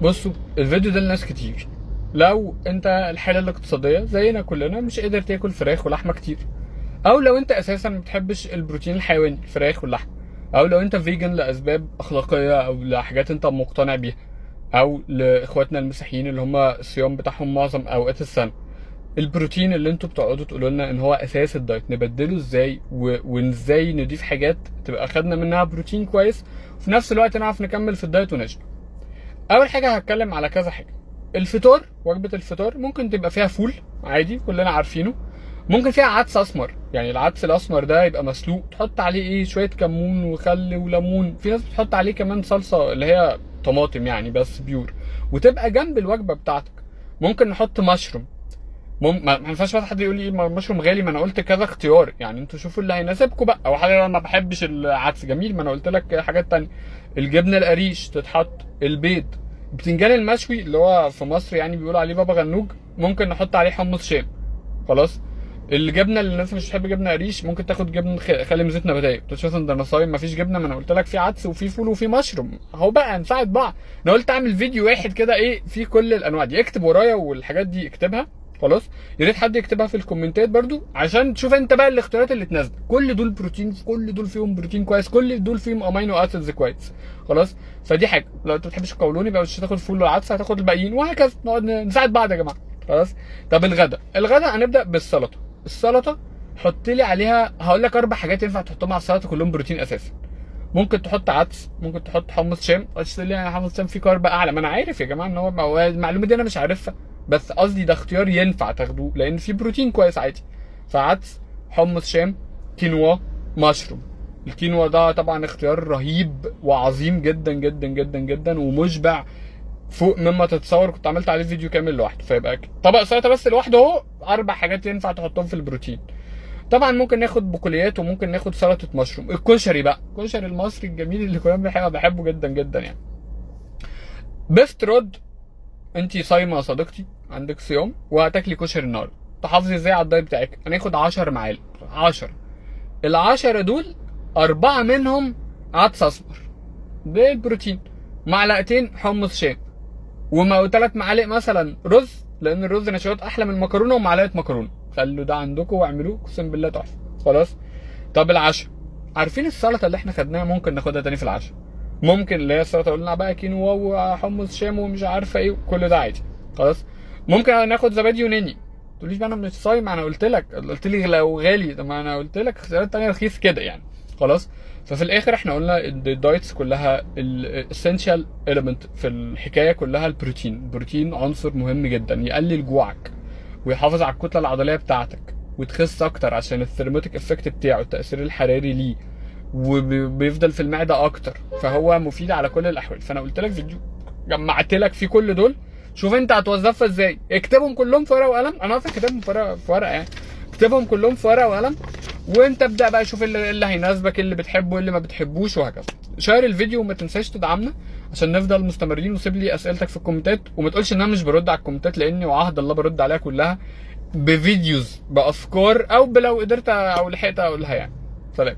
بصوا الفيديو ده لناس كتير. لو انت الحاله الاقتصاديه زينا كلنا مش قادر تاكل فراخ ولحمه كتير، او لو انت اساسا ما بتحبش البروتين الحيواني الفراخ واللحم، او لو انت فيجن لاسباب اخلاقيه او لحاجات انت مقتنع بيها، او لاخواتنا المسيحيين اللي هم الصيام بتاعهم معظم اوقات السنه. البروتين اللي انتوا بتقعدوا تقولوا لنا ان هو اساس الدايت نبدله ازاي وازاي نضيف حاجات تبقى خدنا منها بروتين كويس وفي نفس الوقت نعرف نكمل في الدايت ونشبع. اول حاجه هتكلم على كذا حاجه. الفطار، وجبه الفطار ممكن تبقى فيها فول عادي كلنا عارفينه، ممكن فيها عدس اسمر، يعني العدس الاسمر ده يبقى مسلوق تحط عليه ايه شويه كمون وخل وليمون، في ناس بتحط عليه كمان صلصه اللي هي طماطم يعني بس بيور، وتبقى جنب الوجبه بتاعتك. ممكن نحط مشروم، ما ينفعش بقى حد يقول لي مشروم غالي، ما انا قلت كذا اختيار، يعني انتوا شوفوا اللي هيناسبكم بقى. او حاجه انا ما بحبش العدس، جميل، ما انا قلت لك حاجات تانية. الجبنه القريش تتحط، البيض، البتنجان المشوي اللي هو في مصر يعني بيقولوا عليه بابا غنوج ممكن نحط عليه حمص شام. خلاص. الجبنه اللي الناس مش بتحب جبنه قريش ممكن تاخد جبنه خالي زيت نباتيه. قلت مثلا ده انا صايم مفيش جبنه، ما انا قلت لك في عدس وفي فول وفي مشروم اهو، بقى نساعد بعض. انا قلت اعمل فيديو واحد كده ايه فيه كل الانواع دي، اكتب ورايا والحاجات دي اكتبها. خلاص. يا ريت حد يكتبها في الكومنتات برضو عشان تشوف انت بقى الاختيارات اللي تناسبك. كل دول بروتين، كل دول فيهم بروتين كويس، كل دول فيهم امينو اسيدز كويس. خلاص. فدي حاجه. لو انت ما بتحبش القولون يبقى مش هتاخد فول والعدس، هتاخد الباقيين وهكذا، نقعد نساعد بعض يا جماعه. خلاص. طب الغدا هنبدا بالسلطه. السلطه حط لي عليها، هقول لك 4 حاجات ينفع تحطهم على السلطه كلهم بروتين اساسا. ممكن تحط عدس، ممكن تحط حمص شام. قلت لي يعني حمص شام فيه كارب اعلى، ما انا عارف يا جماعه ان هو المعلومه دي انا مش عارفها، بس قصدي ده اختيار ينفع تاخدوه لان فيه بروتين كويس عادي. فعدس، حمص شام، كينوا، مشروم. الكينوا ده طبعا اختيار رهيب وعظيم جدا جدا جدا جدا ومشبع فوق مما تتصور، كنت عملت عليه فيديو كامل لوحده. فيبقى طبق سلطه بس لوحده اهو 4 حاجات ينفع تحطهم في البروتين. طبعا ممكن ناخد بقوليات وممكن ناخد سلطه مشروم. الكشري بقى، الكشري المصري الجميل اللي كلنا بحبه جدا جدا يعني. بافتراض انتي صايمه يا صديقتي، عندك صيام وهتاكلي كشري النهارده، تحافظي ازاي على الدايت بتاعك؟ هناخد 10 معالق، 10. ال10 دول 4 منهم عدس اسمر ده البروتين، معلقتين حمص شام، 3 معالق مثلا رز، لان الرز نشويات احلى من المكرونه، ومعلقه مكرونه. خلوا ده عندكم واعملوه اقسم بالله تحفه. خلاص. طب العشاء، عارفين السلطه اللي احنا خدناها ممكن ناخدها تاني في العشاء. ممكن اللي هي السلطه قلنا بقى كينوا وحمص شام ومش عارفه ايه كل ده عادي. خلاص. ممكن ناخد زبادي يوناني. ما تقوليش بقى انا مش صايم، انا قلت لي لو غالي، طب ما انا قلت لك اختيارات تانيه رخيص كده يعني. خلاص. ففي الاخر احنا قلنا الدايتس كلها الاسينشال اليمنت في الحكايه كلها البروتين. البروتين عنصر مهم جدا، يقلل جوعك ويحافظ على الكتله العضليه بتاعتك وتخس اكتر عشان الثيرموتيك افكت بتاعه، التاثير الحراري ليه، وبيفضل في المعده اكتر، فهو مفيد على كل الاحوال. فانا قلت لك فيديو جمعت لك فيه كل دول، شوف انت هتوظفها ازاي. اكتبهم كلهم في ورقه وقلم، انا اصلا كاتبهم في ورقه يعني، اكتبهم كلهم في ورقه وقلم وانت ابدا بقى شوف اللي هيناسبك، اللي بتحبه واللي ما بتحبوش وهكذا. شير الفيديو وما تنساش تدعمنا عشان نفضل مستمرين، وسيب لي اسئلتك في الكومنتات، وما تقولش ان انا مش برد على الكومنتات، لاني وعهد الله برد عليها كلها بفيديوز بافكار او لو قدرت او لحقت اقولها يعني. سلام.